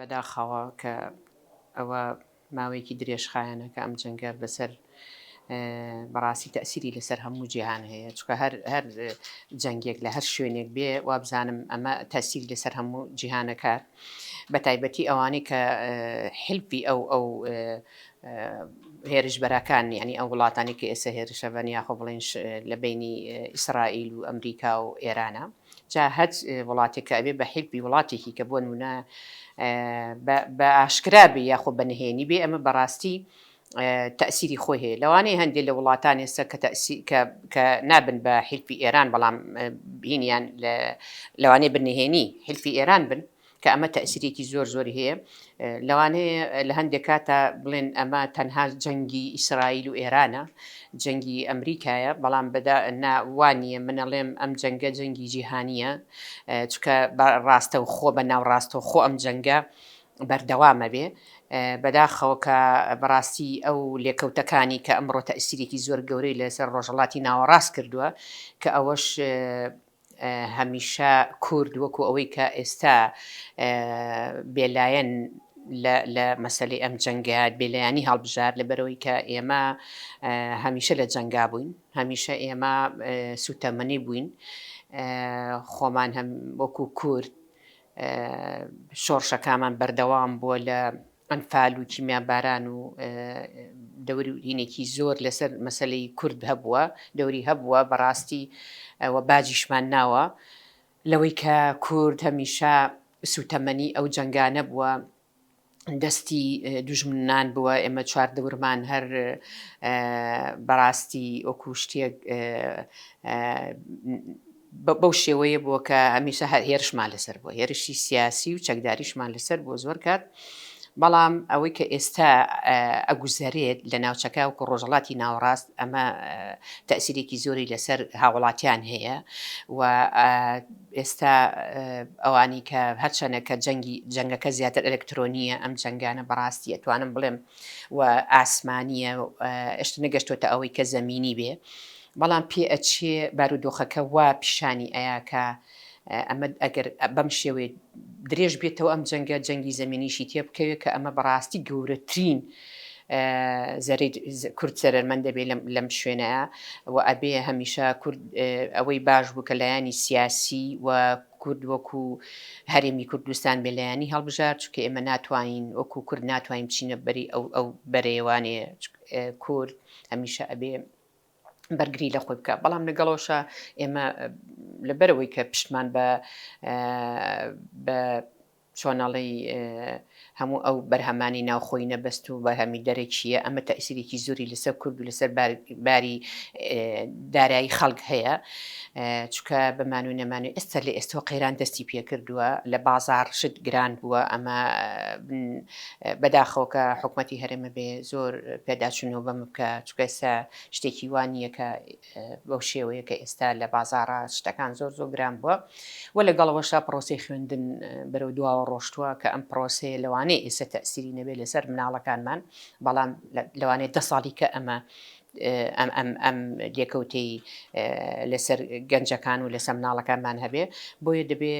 بەداخەوە کە ئەوە ماوەیەکی درێژخایەنە کە ئەم جەنگە بەسەر بەڕاستی تەسیری لەسەر هەموو جیهان هەیە چکە هەر جەنگێک لە هەر شوێنێک بێ وابزانم ئەمە تەسیری لەسەر هەموو جیهانەکە بە تایبەتی ئەوانەی کە حلفی ئەو هێرشبەرەکان ینی ئەو وڵاتانی کە ئێستا هێرشەبەن یاخۆ بڵێن لە بینی ئیسرائیل و ئەمریکا و ئێرانە جا هەچ وڵاتێکە ئەبێ بە حلفی وڵاتێکی کە بۆ نمونە بە ئاشکرا بێ یاخۆ بەنهێنی بێ ئەمە بەڕاستی تەسیری خۆی هەیە لەوانەیە هەندێک لە وڵاتان ئێستا کە نابن بە حلفی ئێران بەڵام بینیان لەوانەیە بنهێنی حلفی ئێران بن کە ئەمە تەسیرێکی زۆری هەیە لەوانەیە لە هەندێک کاتە بڵێن ئەمە تەنها جەنگی ئیسرائیل و ئێرانە جەنگی ئەمریکایە بەڵام وانە منەڵێم ئەم جەنگە جەنگی جیهانیە چکە ڕاستە و خۆ بە ناو ڕاستە و خۆ ئەم جەنگە بەردەوامە بێ بەداخەوە کە بەڕاستی ئەو لێکەوتەکانی کە ئەمڕۆ تەسیرێکی زۆر گەورەی لەسەر ڕۆژهڵاتی ناوەڕاست کردووە کە ئەوەش هەمیشە کورد وەکو ئەوەی کە ئێستا بێلایەن لە مەسلەی ئەم جەنگات بێلایانی هەڵبژار لەبەرەوەی کە ئێمە هەمیشە لە جەنگا بووین هەمیشە ئێمە سوتەمەنی بووین خۆمان هەم وەکو کورد شۆڕشەکانمان بەردەوام بووە لە ئەنفال و کیمیاباران و دەورینێکی زۆر لەسەر مەسلەی کورد هەبووە دەوری هەبووە بەڕاستی ئەوە باجیشمان ناوە لەوەی کە کورد هەمیشە سوتەمەنی ئەو جەنگانە بووە دەستی دوژمنان بووە ئێمە چوار دەورمان هەر بەڕاستی وەکو شتێک بەو شێوەیە بووە کە هەمیشە هێرشمان لەسەر بووە هێرشی سیاسی و چەکداریشمان لەسەر بۆ زۆر کات بەڵام ئەوەی کە ئێستا ئەگوزارێت لە ناوچەکە وکو ڕۆژهڵاتی ناوەڕاست ئەمە تەسیرێکی زۆری لەسەر هاوڵاتیان هەیە و ئێستا ئەوانی کە هەرچەنەکە جەنگەکە زیاتر ئەلکترۆنیە ئەم جەنگانە بەڕاستی ئەتوانم بڵێم و ئاسمانیە ئێشتا نەگەشتۆتە ئەوەی کە زەمینی بێ بەڵام پێ ئەچێ بارودۆخەکە وا پیشانی ئەیاکە ئەمە ئەگەر بەم شێوێ درێژ بێتەوە ئەم جەنگە جەنگی زەمینیشی تێ بکەوێت کە ئەمە بەڕاستی گەورەترین کورد سەرەرمەند دەبێت لەم شوێنەیە و ئەبێ هەمیشە کورد ئەوەی باش بوو کە لایانی سیاسی و کورد وەکو هەرێمی کوردستان بێلایانی هەڵبژار چکە ئێمە ناتوانین وەکو کورد ناتوانین بچینە بەری ئەو بەرەیەوانێ کورد هەمیشە ئەبێ بەرگری لە خۆی بکە بەڵام لەگەڵەوەشە ئێمە لەبەرەوەی کە پشتمان بە چۆنەڵی هەموو ئەو بەرهەمانی ناوخۆی نەبەست و بەرهەمی دەرەکیە ئەمە تەسیرێکی زۆری لەسەر کورد و لەسەر باری دارایی خەڵک هەیە چکە بەمان و نەمانوێت ئێستا لە ئێستەوە قەیران دەستی پێ کردووە لە بازار شت گران بووە ئەمە بەداخەوە کە حکوومەتی هەرێمە بێ زۆر پێداچوونەوە بەم بکە چکە ئێستا شتێکی وانییە کە بەو شێوەیە کە ئێستا لە بازارە شتەکان زۆر گران بووە و لەگەڵەوەشا پرۆسی خوێندن بەرەو دواوە ڕۆشتووە کە ئەم پرۆسەیە لەوانەیە ئێستا تەسیری نەبێت لەسەر مناڵەکانمان بەڵام لەوانەیە 10 ساڵی کە ئەم لێکەوتەی لەسەر گەنجەکان و لەسەر مناڵەکانمان هەبێ بۆیە دەبێ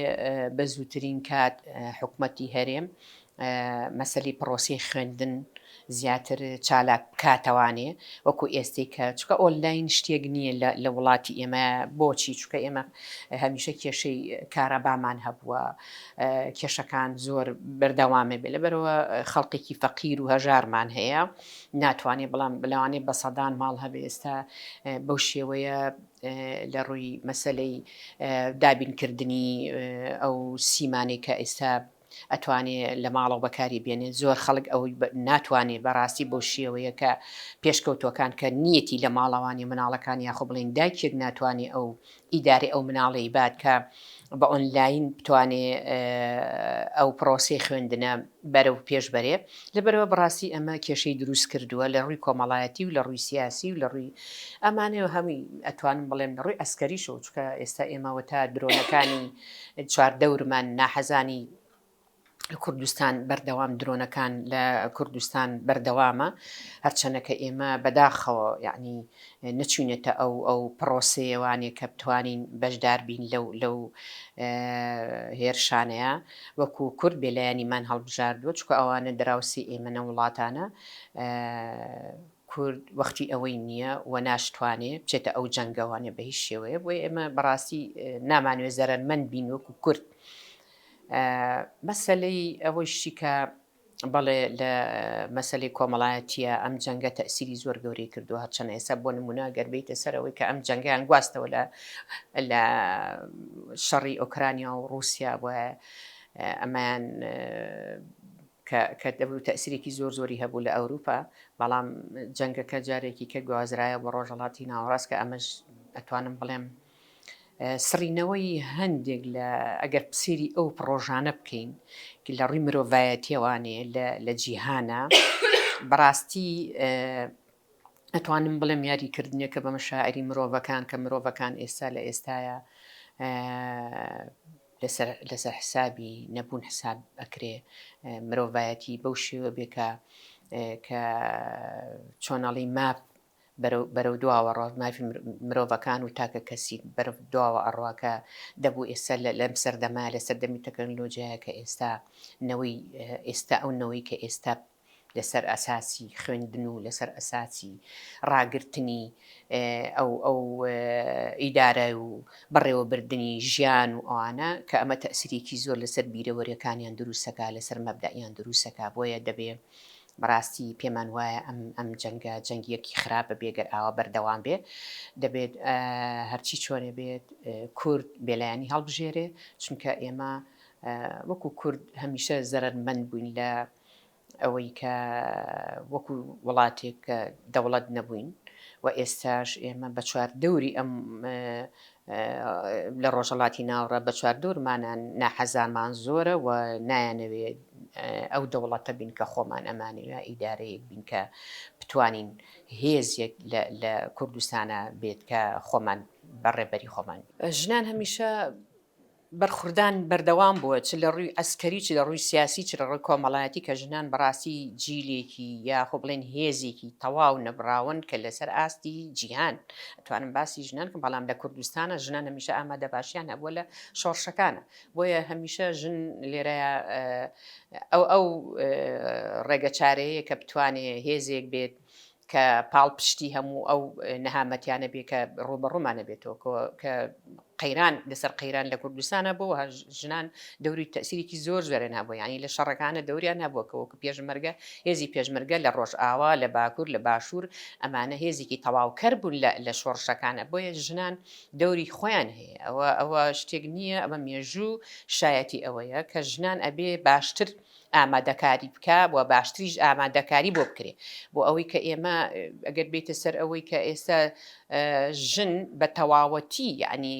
بە زووترین کات حکوومەتی هەرێم مەسەلی پرۆسی خوێندن زیاتر چالاک کاتەوانێ وەکو ئێستی کە چکە ئۆنلاین شتێک نییە لە وڵاتی ئێمە بۆچی چکە ئێمە هەمیشە کێشەی کارەبامان هەبووە کێشەکان زۆر بەردەوامێ بێ لەبەرەوە خەڵقێکی فەقیر و هەژارمان هەیە ناتوانێت بەڵام بلەوانێت بە سەدان ماڵ هەبێ ئێستا بەو شێوەیە لە ڕووی مەسەلەی دابینکردنی ئەو سیمانێک کە ئێستا ئەتوانێت لە ماڵەوە بەکاری بێنێت زۆر خەڵک ئەوەی ناتوانێت بەڕاستی بۆ شێوەیە کە پێشکەوتوەکان کە نیەتی لە ماڵەوانی مناڵەکان یاخۆ بڵێن دایکێک ناتوانێت ئەو ئیدارەی ئەو مناڵەی بات کە بە ئۆنلاین بتوانێت ئەو پرۆسی خوێندنە بەرەو پێش بەرێ لەبەرەوە بەڕاستی ئەمە کێشەی دروست کردووە لە ڕووی کۆمەڵایەتی و لە ڕووی سیاسی و لە ڕووی ئەمانەوە هەمووی ئەتوانم بڵێم لە ڕووی ئەسکەریشەوە چکە ئێستا ئێمەوە تا درۆنەکانی چوار دەورمان ناحەزانی کوردستان بەردەوام درۆنەکان لە کوردستان بەردەوامە هەرچەنەکە ئێمە بەداخەوە یعنی نەچوینێتە ئەو پرۆسەیەوانێ کە بتوانین بەشدار بین لەو هێرشانەیە وەکو کورد بێلایەنیمان هەڵبژاردووە چکە ئەوانە دراوسی ئێمە نە وڵاتانە کورد وەختی ئەوەی نییە و ناشتوانێ بچێتە ئەو جەنگەوانێ بە هیچ شێوەیە بۆی ئێمە بەڕاستی نامانوێ زەرمەند بین وەکو کورد مەسەلەی ئەوەیشی کە بەڵێ لە مەسەلەی کۆمەڵایەتیە ئەم جەنگە تەئسیری زۆر گەورەی کردووە هەرچەنە ئێستا بۆ نمونە گەربیتە سەرەوەی کە ئەم جەنگیان گواستەوە لە شەڕی ئۆکرانیا و رووسیا وە ئەمان کە دەبوو تەئسیرێکی زۆر زۆری هەبوو لە ئەوروپا بەڵام جەنگەکە جارێکی کە گوازرایە بە ڕۆژهەڵاتی ناوەڕاست کە ئەمەش ئەتوانم بڵێم سڕینەوەی هەندێک لە ئەگەر پسیری ئەو پرۆژانە بکەین کە لە ڕووی مرۆڤایەتیەوانێ لە جیهانە بەڕاستی ئەتوانم بڵێم یاریکردنیەکە بە مەشاعری مرۆڤەکان کە مرۆڤەکان ئێستا لە ئێستاە لەسەر حسابی نەبوون حساب ئەکرێ مرۆڤایەتی بەو شێوە بێکە کە چۆنەڵی ماپ بەرەو دواوە ڕۆ مافی مرۆڤەکان و تاکە کەسی بەرەو دواوە ئەڕواکە دەبوو ئێستا لەم سەردەما لە سەردەمی تەکنۆلۆژیایە کە ئێستا ئەو نەوەی کە ئێستا لەسەر ئەساسی خوێندن و لەسەر ئەساسی ڕاگررتنی ئەو ئیدارە و بەڕێوەبردننی ژیان و ئەوانە کە ئەمە تەئسیرێکی زۆر لەسەر بیرەوەریەکانیان دروستەکە لەسەر مەبدەئیان دروستەکە بۆیە دەبێ بەڕاستی پێمان وایە ئەم جەنگە جەنگیەکی خراپە بێگەر ئاوا بەردەوام بێ دەبێت هەرچی چۆنێ بێت کورد بێلایانی هەڵبژێرێ چونکە ئێمە وەکو کورد هەمیشە زەرمەند بووین لە ئەوەی کە وەکو وڵاتێک کە دەوڵەت نەبووین و ئێستاش ئێمە بە چواردەوری ئەم لە ڕۆژهەڵاتی ناوڕە بە چواردەورمانان ناحەزانمان زۆرە و نایانەوێت ئەو دەوڵەتە بین کە خۆمان ئەمانەوە ئیدارەیەک بین کە بتوانین هێزێک لە کوردستانە بێت کە خۆمان بەڕێبەری خۆمان ژنان هەمیشە بەرخوردان بەردەوام بووە چ لە ڕووی ئەسکەری چ لە ڕووی سیاسی چ لە ڕووی کۆمەڵایەتی کە ژنان بەڕاستی جیلێکی یا خۆ بڵێن هێزێکی تەواو نەبراون کە لەسەر ئاستی جیهان ئەتوانم باسی ژنان کە بەڵام لە کوردستانە ژنان هەمیشە ئامادە باشیان هەبووە لە شۆڕشەکانە بۆیە هەمیشە ژن لێرەیە ئەو ڕێگە چارەیە کە بتوانێ هێزێک بێت کە پاڵ پشتی هەموو ئەو نەهامەتیانە بێ کە ڕوبەڕوومانە بێتەوە کە قەیران لەسەر قەیران لە کوردستانە بۆ ژنان دەوری تەئسیرێکی زۆر زۆرن هەبوو ینی لە شەڕەکانە دەوریان هەبووەکەوەکە پێشمەرگە هێزی پێشمەرگە لە ڕۆژئاوا لە باکوور لە باشوور ئەمانە هێزێکی تەواوکەر بوون لە شۆڕشەکانە بۆیە ژنان دەوری خۆیان هەیە ئەوە شتێک نییە ئەمە مێژوو شایەتی ئەوەیە کە ژنان ئەبێ باشتر ئامادەکاری بکە بۆ باشتریش ئامادەکاری بۆ بکرێ بۆ ئەوەی کە ئێمە ئەگەر بێتە سەر ئەوەی کە ئێستا ژن بە تەواوەتی یعنی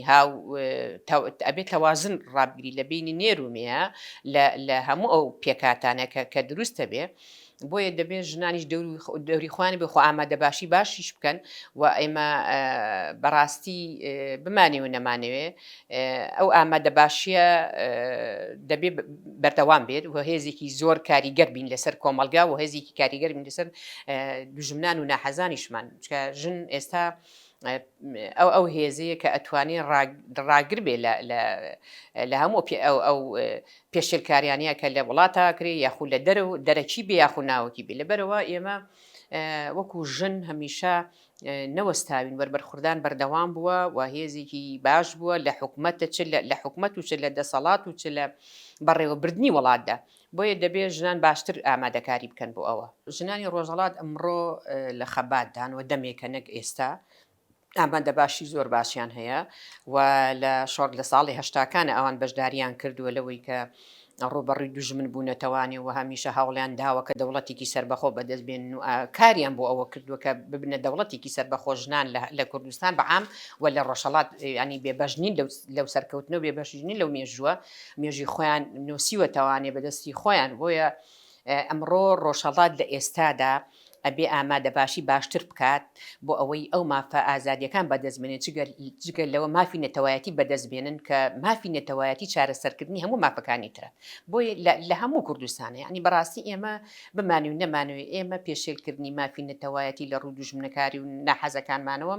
ئەبێت تەوازن ڕابگری لە بینی نێرومەیە لە هەموو ئەو پێکاتانە کە دروستە بێ بۆیە دەبێت ژنانیش دەوری خوانی بخۆ ئامادە باشی باشیش بکەن و ئێمە بەڕاستی بمانێ و نەمانەوێ ئەو ئامادە باشیە دەبێ بەردەوام بێت و هێزێکی زۆر کاریگەر بین لەسەر کۆمەلگا و هێزێکی کاریگەر بین لەسەر دوژمنان و ناحەزانیشمان چکە ژن ئێستا ئەو هێزەیە کە ئەتوانێت ڕاگر بێ لە هەموو ئەو پێشێلکاریانەیە کە لە وڵاتاکرێ یاخود لە دەرەکی بێ یاخود ناوەکی بێ لەبەرەوە ئێمە وەکو ژن هەمیشە نەوەستاوین وەربەرخوردان بەردەوام بووە و هێزێکی باش بووە لە حکومەتە لە حکومەت و چ لە دەسەڵات و چ لە بەڕێوەبردننی وڵاتدا بۆیە دەبێت ژنان باشتر ئامادەکاری بکەن بۆ ئەوە ژنانی ڕۆژهەڵات ئەمڕۆ لە خەباتدان و دەمێکە نەک ئێستا ئامادە باشی زۆر باشیان هەیە و لە ساڵی هەشتاکانە ئەوان بەشداریان کردووە لەوەی کە ڕوبەڕووی دوژمن بوونەتەوانی و هەمیشە هەوڵیان داوە کە دەوڵەتێکی سەربەخۆ بەدەستبێن و کاریان بۆ ئەوە کردووە کە ببنە دەوڵەتێکی سەربەخۆ ژنان لە کوردستان بەعام و لە ڕۆژهەڵات ینی بێبەشنین لەو سەرکەوتنەوە بێبەشنین لەو مێژووە مێژی خۆیان نووسیوە تەوانێ بەدەستی خۆیان بۆیە ئەمڕۆ ڕۆژهەڵات لە ئێستادا ئەبێ ئامادە باشی باشتر بکات بۆ ئەوەی ئەو مافە ئازادیەکان بەدەستبێنێت جگەل لەوە مافی نەتەوایەتی بەدەستبێنن کە مافی نەتەوایەتی چارەسەرکردنی هەموو مافەکانی ترە بۆیە لە هەموو کوردستانە ینی بەڕاستی ئێمە بمانی و نەمانوێت ئێمە پێشێلکردنی مافی نەتەوایەتی لە ڕوو دوژمنەکاری و ناحەزەکانمانەوە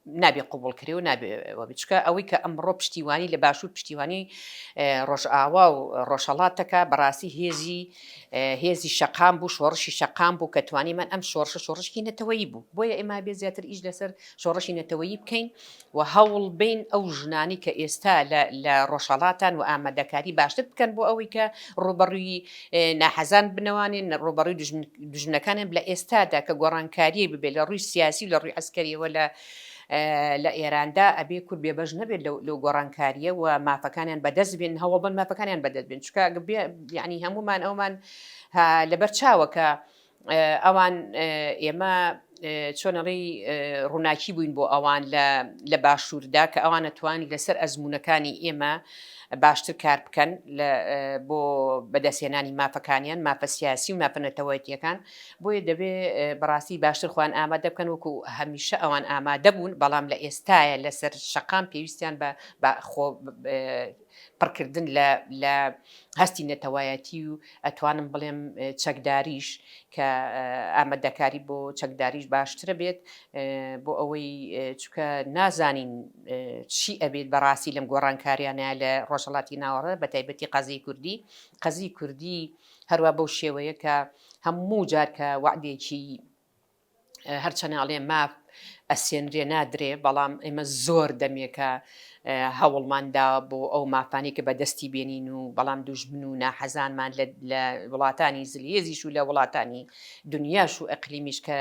نابێ قوبڵکرێ و نابێەوە بچکە ئەوەی کە ئەمڕۆ پشتیوانی لە باشوور پشتیوانی ڕۆژئاوا و ڕۆژهەڵاتەکە بەڕاستی هێزی شەقام بوو شۆڕشی شەقام بوو کە توانیمان ئەم شۆڕشی نەتەوەیی بوو بۆیە ئێمە بێ زیاتر ئیش لەسەر شۆڕشی نەتەوەیی بکەین و هەوڵ بین ئەو ژنانی کە ئێستا لە ڕۆژهەڵاتان و ئامادەکاری باشتر بکەن بۆ ئەوەی کە ڕوبەڕووی ناحەزان بنەوانین ڕوبەڕووی دوژمنەکانیان لە ئێستادا کە گۆڕانکاریە ببێت لە ڕووی سیاسی و لە ڕووی ئەسکەریەوە لە ئێراندا ئەبێ کورد بێبەش نەبێت لەو گۆڕانکاریە و مافەکانیان بەدەست بێن هەوڵ بن مافەکانیان بەدەست بێن چکە ینی هەمومان ئەومان لەبەر چاوەکە ئەوان ئێمە چۆنەڕی ڕووناکی بووین بۆ ئەوان لە باشووردا کە ئەوان نەتوانین لەسەر ئەزمونونەکانی ئێمە باشتر کار بکەن بۆ بەدەستێنانی مافەکانیان مافە سیاسی و مافە نەتەوەیەتیەکان بۆیە دەبێ بەڕاستی باشتر خۆیان ئامادە بکەن وەکو هەمیشە ئەوان ئامادە بوون بەڵام لە ئێستاە لەسەر شەقام پێویستیان بە پڕکردن لە هەستی نەتەوایەتی و ئەتوانم بڵێم چەکداریش کە ئامادەکاری بۆ چەکداریش باشترە بێت بۆ ئەوەی چکە نازانین چی ئەبێت بەڕاستی لەم گۆڕانکاریانە لە ڕۆژهەڵاتی ناوەڕە بە تایبەتی قەزی کوردی هەروە بەو شێوەیە کە هەموو جارکە وعدێکی هەرچەناڵێ ماف ئەسێنرێ نادرێ بەڵام ئێمە زۆر دەمێکە هەوڵماندا بۆ ئەو مافانی کە بەدەستی بێنین و بەڵام دوژمن و ناحەزانمان لە وڵاتانی زلیێزیش و لە وڵاتانی دنیاش و ئەقلیمیش کە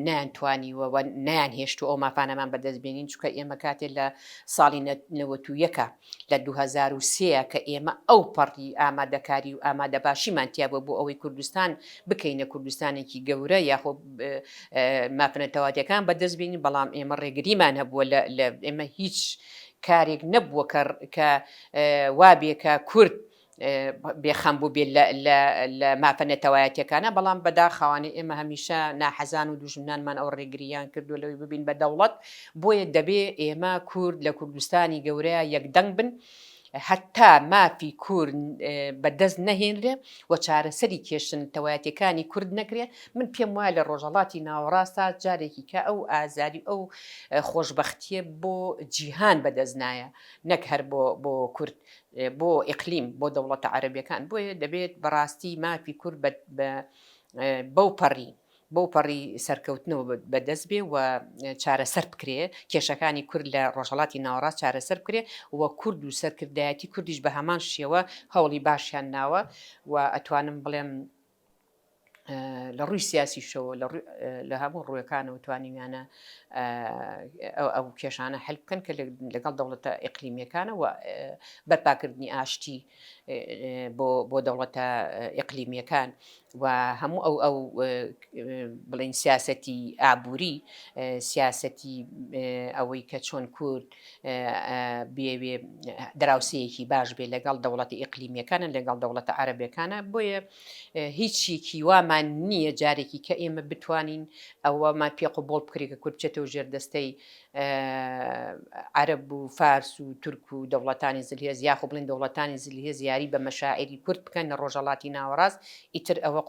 نانتوانیوە نیان هێشت و ئەو مافانەمان بەدەست بێنین چکە ئێمە کاتێ لە ساڵی 91 لە 2023 کە ئێمە ئەو پەڕی ئامادەکاری و ئامادە باشیمان تیابە بۆ ئەوەی کوردستان بکەینە کوردستانێکی گەورە یاخۆ مافنەتەواتیەکان بەدەست بێنین بەڵام ئێمە ڕێگریمان هەبووە لە ئێمە هیچ کارێک نەبووە کە وابێکە کورد بێخەم بوو بێت لە مافە نەتەوایەتیەکانە بەڵام بەداخەوانێ ئێمە هەمیشە ناحەزان و دوژمنانمان ئەو ڕێگریان کردو لەوەی ببین بە دەوڵەت بۆیە دەبێ ئێمە کورد لە کوردستانی گەورەیە یەکدەنگ بن هەتا مافی کورد بەدەست نەهێنرێ و چارەسەری کێشن تەوایەتەکانی کورد نەکرێ من پێم وایە لە ڕۆژهەڵاتی ناوەڕاستە جارێکی کە ئەو ئازاری ئەو خۆشببختیە بۆ جیهان بەدەست نایە نەک هەر بۆ کورد بۆ ئیقلیم بۆ دەوڵەتە عەرەبیەکان بۆیە دەبێت بەڕاستی مافی کورد بەو پەڕی سەرکەوتنەوە بەدەست بێ و چارەسەر بکرێ کێشەکانی کورد لە ڕۆژهەڵاتی ناوەڕاست چارەسەر بکرێ و کورد و سەرکردایەتی کوردیش بە هەمان شێوە هەوڵی باشیان ناوە و ئەتوانم بڵێم لە ڕووی سیاسیشەوە لە هەموو ڕوویەکانەوە توانیویانە ئەو کێشانە هەل بکەن کە لەگەڵ دەوڵەتە ئیقلیمیەکانە و بەرپاکردنی ئاشتی بۆ دەوڵەتە ئیقلیمیەکان و هەموو ئەو بڵین سیاسەتی ئابووری سیاسەتی ئەوەی کە چۆن کورد بێوێ دراوسەیەکی باش بێ لەگەڵ دەوڵەتی ئیقلیمیەکانە لەگەڵ دەوڵەتە عەرەبیەکانە بۆیە هیچی وامان نییە جارێکی کە ئێمە بتوانین ئەوەمان پێ قوبوڵ بکرێت کە کورد بچێتەوە ژێردەستەی عەرەب و فارس و تورک و دەوڵەتانی زلیێز یاخۆ بڵین دەوڵەتانی زلیێز یاری بە مەشاعری کورد بکەن لە ڕۆژهەڵاتی ناوەڕاست ئیتر ئەوە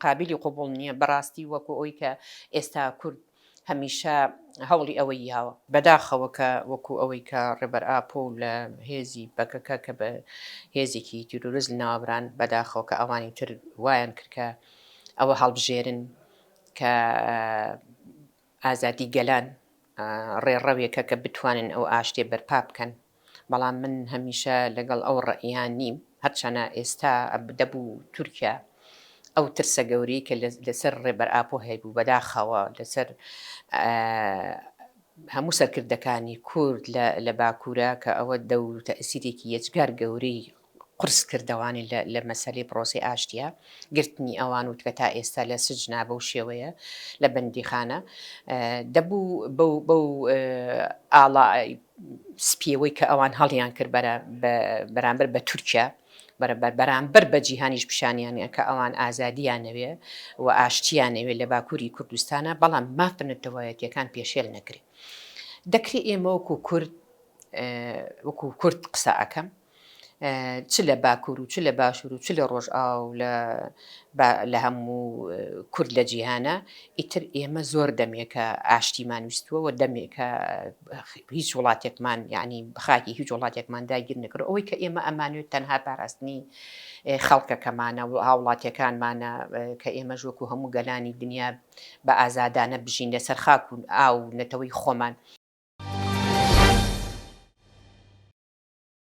قابلی قوبوڵ نییە بەڕاستی وەکو ئەوی کە ئێستا کورد هەمیشە هەوڵی ئەوەی یاوە بەداخەوە کە وەکو ئەوەی کە ڕێبەر ئاپۆ لە هێزی بەکەکە کە بە هێزێکی تیرۆریزم ناوەبران بەداخەوە کە ئەوانی تر وایان کرد کە ئەوە هەڵبژێرن کە ئازادی گەلان ڕێڕەوێکە کە بتوانن ئەو ئاشتێ بەرپا بکەن بەڵام من هەمیشە لەگەڵ ئەو ڕەئیان نیم هەرچەنە ئێستا دەبوو تورکیا ئەو ترسە گەورەی کە لەسەر ڕێبەر ئاپۆ هەیبوو بەداخەوە لەسەر هەموو سەرکردەکانی کورد لە باکوورە کە ئەوە دەور تەئسیرێکی یەجگار گەورەی قرس کردەوانی لە مەسەلەی پرۆسی ئاشتیە گرتنی ئەوان و کە تا ئێستا لە سجنا بەو شێوەیە لە بەندیخانە دەبوو بەو ئاڵا سپیەوەی کە ئەوان هەڵیان کرد بەرامبەر بە تورکیا بەرامبەر بە جیهانیش پیشانیانە کە ئەوان ئازادیانەوێ و ئاشتیانەوێت لە باکووری کوردستانە بەڵام مافنەتەوایەتیەکان پێشێل نەکرێت. دەکرێت ئێمە وەکو کورد قسە ئەەکەم چ لە باکوور و چ لە باشوور و چ لە ڕۆژئاو لە هەموو کورد لە جیهانە ئیتر ئێمە زۆر دەمێکە ئاشتیمان ویستووە و دەمێکە هیچ وڵاتێکمان یعنی بخاکی هیچ وڵاتێکمان داگیر نەکرد ئەوەی کە ئێمە ئەمانوێت تەنها پاراستنی خەڵکەکەمانە و هاوڵاتیەکانمانە کە ئێمە ژوەکو هەموو گەلانی دنیا بە ئازادانە بژین لەسەر خاک و ئاو نەتەوەی خۆمان